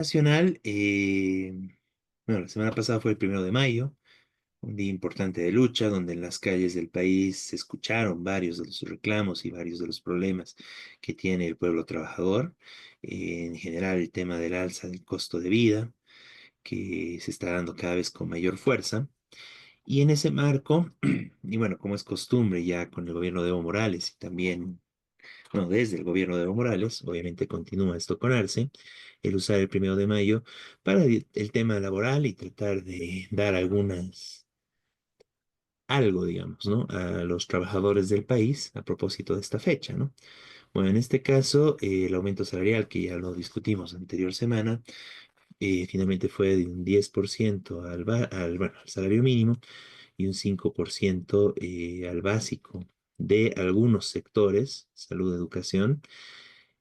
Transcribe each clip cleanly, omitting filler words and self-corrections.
Nacional, bueno, la semana pasada fue el 1 de mayo, un día importante de lucha, donde en las calles del país se escucharon varios de los reclamos y varios de los problemas que tiene el pueblo trabajador. En general, el tema del alza del costo de vida, que se está dando cada vez con mayor fuerza. Y en ese marco, y bueno, como es costumbre ya con el gobierno de Evo Morales y también bueno, desde el gobierno de Evo Morales, obviamente continúa esto con Arce, el usar el 1 de mayo para el tema laboral y tratar de dar algo, digamos, ¿no? A los trabajadores del país a propósito de esta fecha, ¿no? Bueno, en este caso, el aumento salarial, que ya lo discutimos la anterior semana, finalmente fue de un 10% bueno, al salario mínimo y un 5% al básico de algunos sectores, salud, educación,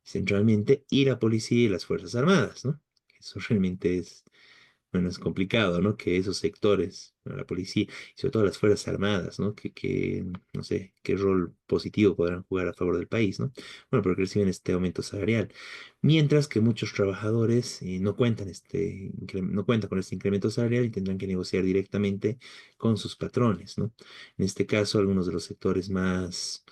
centralmente, y la policía y las Fuerzas Armadas, ¿no? Eso realmente es, bueno, es complicado, ¿no? Que esos sectores, bueno, la policía y sobre todo las Fuerzas Armadas, ¿no? No sé, qué rol positivo podrán jugar a favor del país, ¿no? Bueno, porque reciben este aumento salarial. Mientras que muchos trabajadores no cuentan con este incremento salarial y tendrán que negociar directamente con sus patrones, ¿no? En este caso, algunos de los sectores más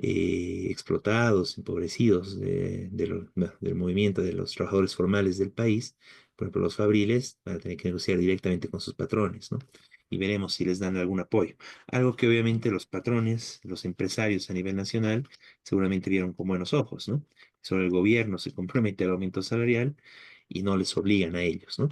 explotados, empobrecidos bueno, del movimiento de los trabajadores formales del país, por ejemplo, los fabriles, van a tener que negociar directamente con sus patrones, ¿no? Y veremos si les dan algún apoyo. Algo que obviamente los patrones, los empresarios a nivel nacional, seguramente vieron con buenos ojos, ¿no? Solo el gobierno se compromete al aumento salarial y no les obligan a ellos, ¿no?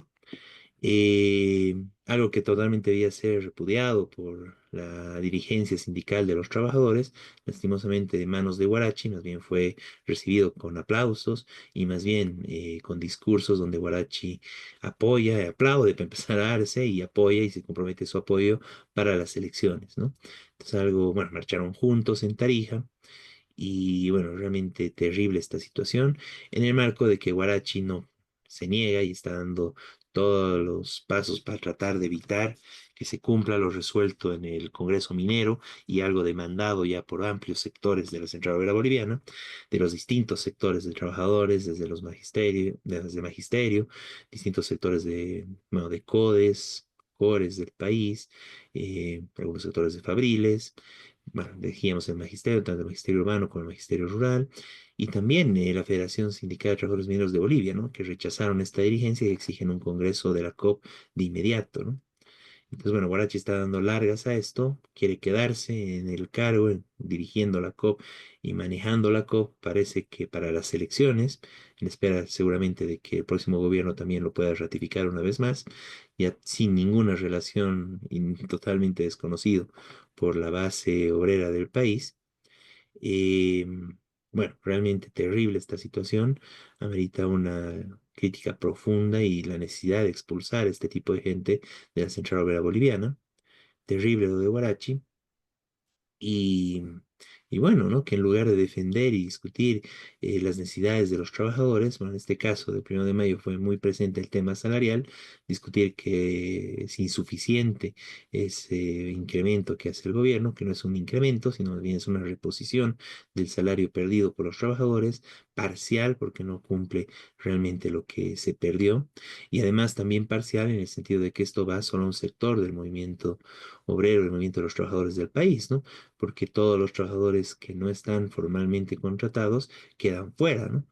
Algo que totalmente debía ser repudiado por la dirigencia sindical de los trabajadores, lastimosamente de manos de Guarachi, más bien fue recibido con aplausos y más bien con discursos donde Guarachi apoya, aplaude para empezar a darse y apoya y se compromete su apoyo para las elecciones, ¿no? Entonces algo, bueno, marcharon juntos en Tarija. Y bueno, realmente terrible esta situación en el marco de que Guarachi no se niega y está dando todos los pasos para tratar de evitar que se cumpla lo resuelto en el Congreso Minero y algo demandado ya por amplios sectores de la Central Obrera Boliviana, de los distintos sectores de trabajadores, desde el magisterio, distintos sectores bueno, de CODES, CORES del país, algunos sectores de Fabriles, bueno, elegíamos el magisterio, tanto el magisterio urbano como el magisterio rural, y también la Federación Sindical de Trabajadores Mineros de Bolivia, ¿no? Que rechazaron esta dirigencia y exigen un congreso de la COP de inmediato, ¿no? Entonces, bueno, Guarachi está dando largas a esto, quiere quedarse en el cargo, dirigiendo la COP y manejando la COP, parece que para las elecciones, en espera seguramente de que el próximo gobierno también lo pueda ratificar una vez más, ya sin ninguna relación y totalmente desconocido por la base obrera del país. Eh, bueno, realmente terrible esta situación, amerita una crítica profunda y la necesidad de expulsar a este tipo de gente de la Central Obrera Boliviana. Terrible lo de Guarachi. Y, y bueno, ¿no? Que en lugar de defender y discutir las necesidades de los trabajadores, bueno, en este caso del 1 de mayo fue muy presente el tema salarial, discutir que es insuficiente ese incremento que hace el gobierno, que no es un incremento, sino más bien es una reposición del salario perdido por los trabajadores, parcial porque no cumple realmente lo que se perdió, y además también parcial en el sentido de que esto va solo a un sector del movimiento obrero, del movimiento de los trabajadores del país, ¿no? Porque todos los trabajadores que no están formalmente contratados quedan fuera, ¿no?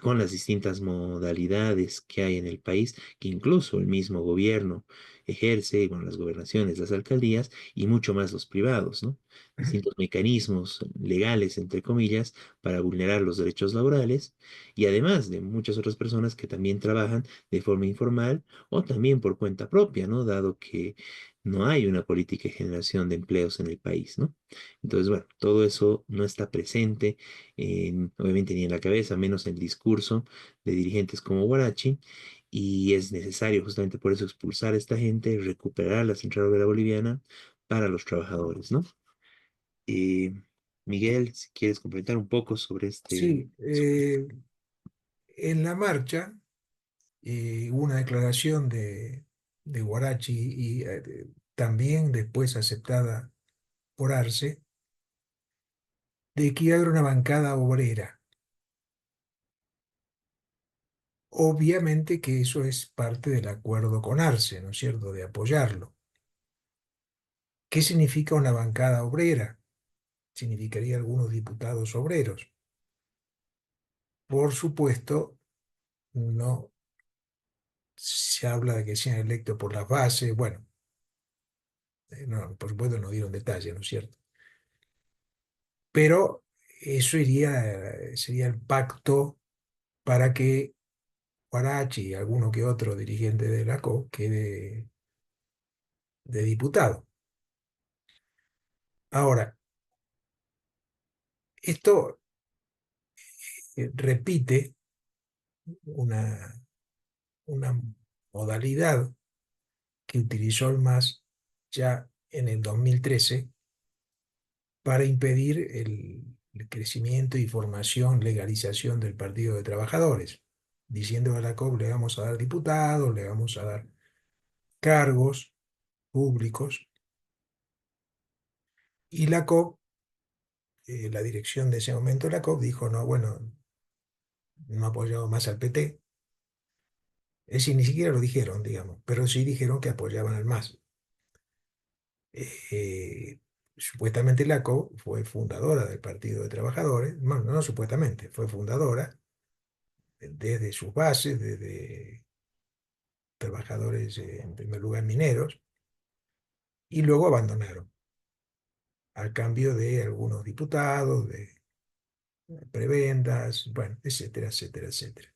Con las distintas modalidades que hay en el país, que incluso el mismo gobierno ejerce, con las gobernaciones, las alcaldías y mucho más los privados, ¿no? Distintos mecanismos legales, entre comillas, para vulnerar los derechos laborales y además de muchas otras personas que también trabajan de forma informal o también por cuenta propia, ¿no? Dado que no hay una política de generación de empleos en el país, ¿no? Entonces, bueno, todo eso no está presente, obviamente ni en la cabeza, menos en el discurso de dirigentes como Guarachi, y es necesario justamente por eso expulsar a esta gente, recuperar la Central Obrera Boliviana para los trabajadores, ¿no? Eh, Miguel, si quieres comentar un poco sobre Sí, sobre en la marcha hubo una declaración de Guarachi y también después aceptada por Arce, de que iba a haber una bancada obrera. Obviamente que eso es parte del acuerdo con Arce, ¿no es cierto?, de apoyarlo. ¿Qué significa una bancada obrera? Significaría algunos diputados obreros. Por supuesto, no se habla de que sean electos por las bases. Bueno, no, por supuesto no dieron detalles, ¿no es cierto? Pero eso sería el pacto para que Guarachi y alguno que otro dirigente de la COP quede de diputado. Ahora, esto repite una, una modalidad que utilizó el MAS ya en el 2013 para impedir el crecimiento y formación, legalización del Partido de Trabajadores, diciendo a la COP le vamos a dar diputados, le vamos a dar cargos públicos, y la COP, la dirección de ese momento de la COP dijo, no, bueno, no apoyaba más al PT, es decir, ni siquiera lo dijeron, digamos, pero sí dijeron que apoyaban al MAS. Eh, Supuestamente la COP fue fundadora del Partido de Trabajadores, bueno, no supuestamente, fue fundadora desde sus bases, desde trabajadores, en primer lugar mineros, y luego abandonaron, al cambio de algunos diputados, de prebendas, bueno, etcétera, etcétera, etcétera.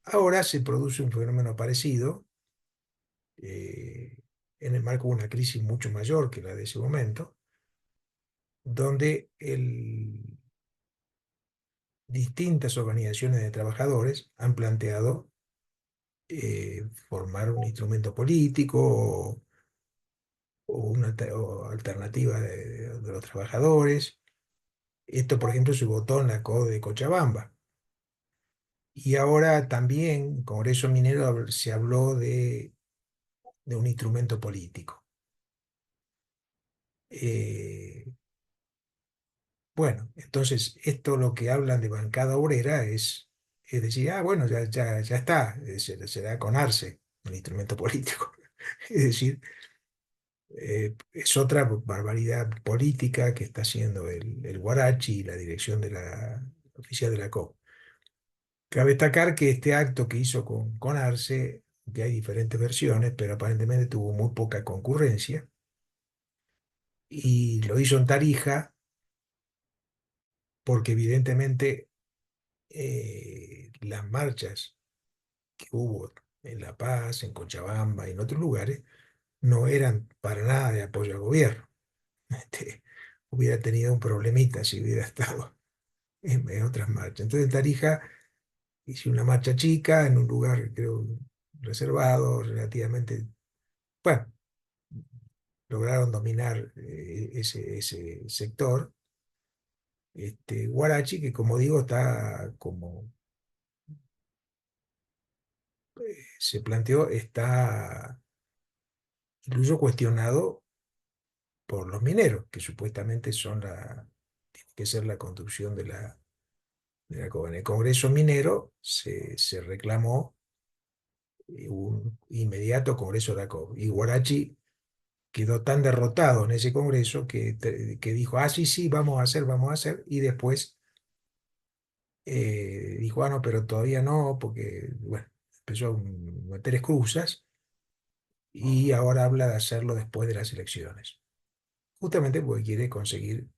Ahora se produce un fenómeno parecido, eh, en el marco de una crisis mucho mayor que la de ese momento, donde distintas organizaciones de trabajadores han planteado formar un instrumento político o una alternativa de los trabajadores. Esto, por ejemplo, se votó en la CODE de Cochabamba. Y ahora también en Congreso Minero se habló de un instrumento político. Eh, bueno, entonces esto lo que hablan de bancada obrera es decir, ah, bueno, ya está, será con Arce, un instrumento político. Es decir, es otra barbaridad política que está haciendo el Guarachi y la dirección de la oficial de la COP. Cabe destacar que este acto que hizo con Arce, que hay diferentes versiones, pero aparentemente tuvo muy poca concurrencia, y lo hizo en Tarija porque evidentemente las marchas que hubo en La Paz, en Cochabamba y en otros lugares no eran para nada de apoyo al gobierno. Este, hubiera tenido un problemita si hubiera estado en otras marchas. Entonces en Tarija hice una marcha chica en un lugar, creo, reservado, relativamente, bueno, lograron dominar ese sector. Guarachi, que como digo, está como se planteó, está incluso cuestionado por los mineros, que supuestamente tiene que ser la construcción de la COBA. En el Congreso Minero se reclamó un inmediato Congreso de la COB. Y Guarachi quedó tan derrotado en ese Congreso que dijo, ah, sí, sí, vamos a hacer, y después dijo, ah, no, pero todavía no, porque, bueno, empezó a meter excusas y ahora habla de hacerlo después de las elecciones, justamente porque quiere conseguir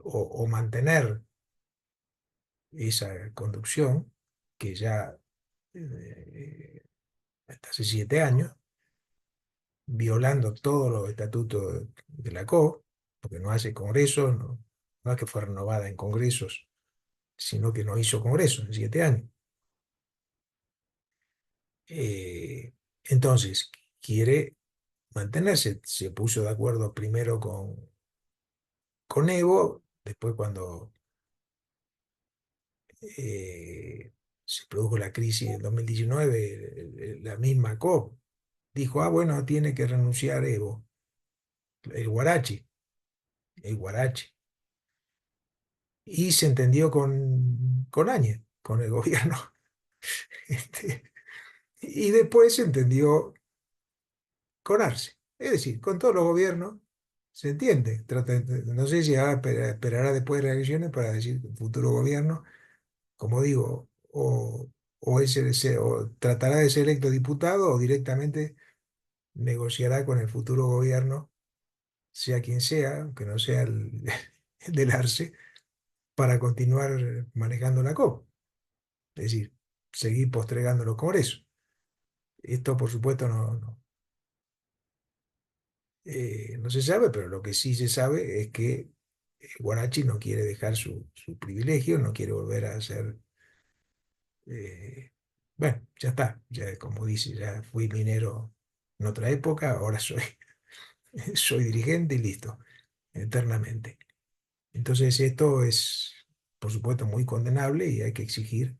o mantener esa conducción que ya eh, hasta hace 7 años, violando todos los estatutos de la COP, porque no hace congresos, no es que fue renovada en congresos, sino que no hizo congresos en 7 años. Eh, entonces, quiere mantenerse. Se puso de acuerdo primero con Evo, después cuando se produjo la crisis en 2019, la misma COP dijo, ah, bueno, tiene que renunciar Evo, el Guarachi, el Guarachi. Y se entendió con Áñez, con el gobierno. Este, y después se entendió con Arce. Es decir, con todos los gobiernos se entiende. No sé si ahora esperará después de las elecciones para decir que el futuro gobierno, como digo, o tratará de ser electo diputado o directamente negociará con el futuro gobierno, sea quien sea, aunque no sea el del Arce, para continuar manejando la COP. Es decir, seguir postergando los congresos. Esto, por supuesto, no se sabe, pero lo que sí se sabe es que Guarachi no quiere dejar su privilegio, no quiere volver a ser, eh, bueno, ya está, ya como dice, ya fui minero en otra época, ahora soy dirigente y listo, eternamente. Entonces esto es, por supuesto, muy condenable y hay que exigir,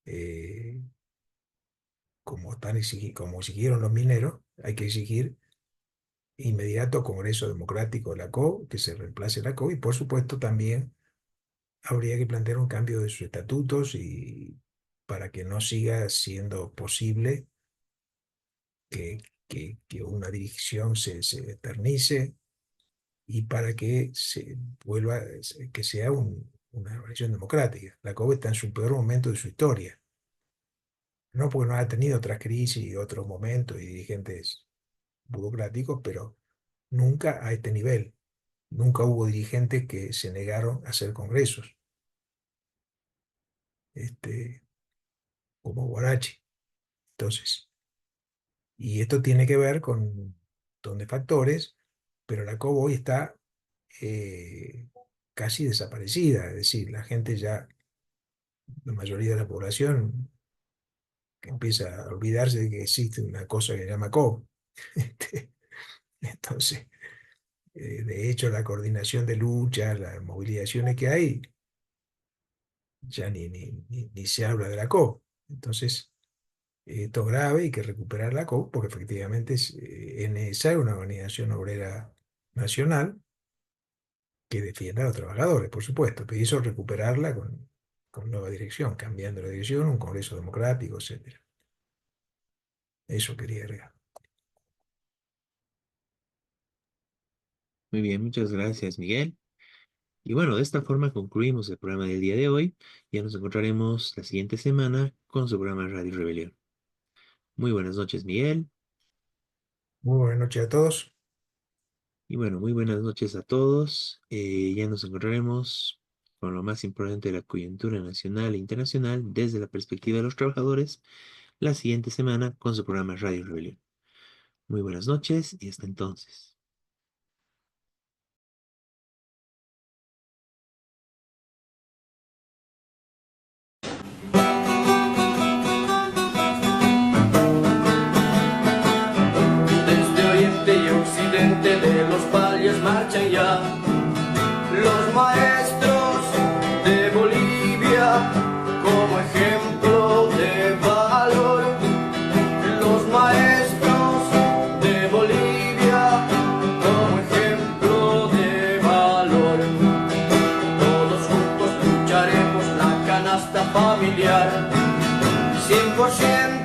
eh, como exigieron los mineros, hay que exigir inmediato Congreso Democrático de la COB, que se reemplace la COB, y por supuesto también habría que plantear un cambio de sus estatutos y para que no siga siendo posible que una dirección se eternice y para que se vuelva, que sea una organización democrática. La COB está en su peor momento de su historia, no porque no haya tenido otras crisis y otros momentos y dirigentes burocráticos, pero nunca a este nivel. Nunca hubo dirigentes que se negaron a hacer congresos, este, como Guarachi. Entonces, y esto tiene que ver con un montón de factores, pero la COB hoy está eh, casi desaparecida, es decir, la gente ya, la mayoría de la población empieza a olvidarse de que existe una cosa que se llama COB. Este, Entonces, de hecho, la coordinación de luchas, las movilizaciones que hay, ya ni se habla de la COB. Entonces, esto es grave, hay que recuperar la COP porque efectivamente es necesaria una organización obrera nacional que defienda a los trabajadores, por supuesto, pero eso recuperarla con nueva dirección, cambiando la dirección, un Congreso democrático, etcétera. Eso quería agregar. Muy bien, muchas gracias, Miguel. Y bueno, de esta forma concluimos el programa del día de hoy. Ya nos encontraremos la siguiente semana con su programa Radio Rebelión. Muy buenas noches, Miguel. Muy buenas noches a todos. Y bueno, muy buenas noches a todos. Ya nos encontraremos con lo más importante de la coyuntura nacional e internacional desde la perspectiva de los trabajadores la siguiente semana con su programa Radio Rebelión. Muy buenas noches y hasta entonces. Desde oriente y occidente de los valles marchan ya los maestros de Bolivia como ejemplo de valor. Los maestros de Bolivia como ejemplo de valor. Todos juntos lucharemos la canasta familiar 100%.